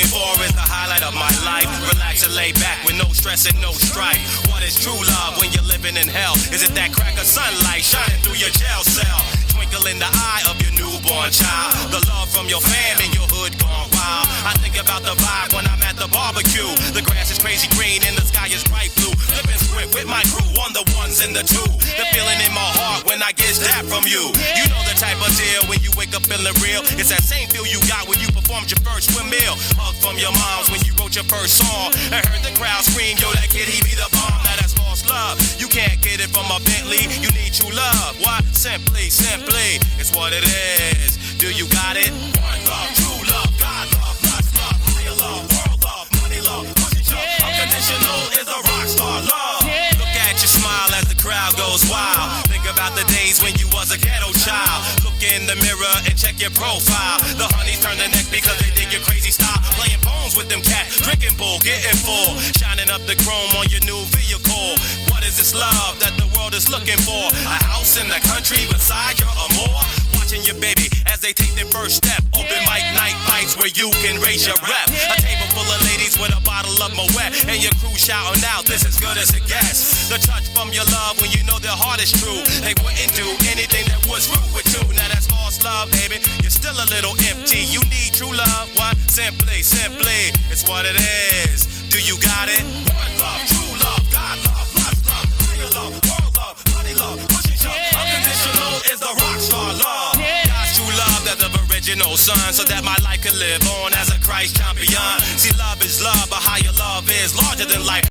for is the highlight of my life. Relax and lay back with no stress and no strife. What is true love when you're living in hell? Is it that crack of sunlight shining through your jail cell? Twinkle in the eye of your newborn child. The love from your fam in your hood gone wild. I think about the vibe when I'm at the barbecue. The grass is crazy green and the sky is bright blue. Flipping script with my crew on the ones and the two. The feeling in my heart when I get that from you. You know the type of deal when you wake up feeling real. It's that same feel you got when you performed your first swim meal. Hug from your moms when you wrote your first song. I heard the crowd scream, yo, that kid, he be the bomb. Now that's lost love. You can't get it from a Bentley. You need true love. What? Simply, it's what it is. Do you got it? One love, true love, God love, God's love, higher love, world love, money love, pussy love. Unconditional is a rock star love. Look at you smile as the crowd goes wild. Think about the days when you was a ghetto child. Look in the mirror and check your profile. The honeys turn the neck because they dig your crazy style. Playing bones with them cats, drinking bull, getting full. Shining up the chrome on your new vehicle. What is this love that the world is looking for? A house in the country beside you or more? Watching your baby as they take their first step. Open mic night fights where you can raise your rep. A table full of ladies with a bottle of Moet. And your crew shouting out, this is good as it gets. The touch from your love when you know their heart is true. They wouldn't do anything that was rude with you. Now that's lost love, baby. You're still a little empty. You need true love. What? Simply, it's what it is. Do you got it? One love, true love, God love, love, higher love, world love, money love, pussy love. Unconditional is the rock star love. God's true love, that's the original son, so that my life can live on as a Christ champion. See, love is love, but higher love is larger than life.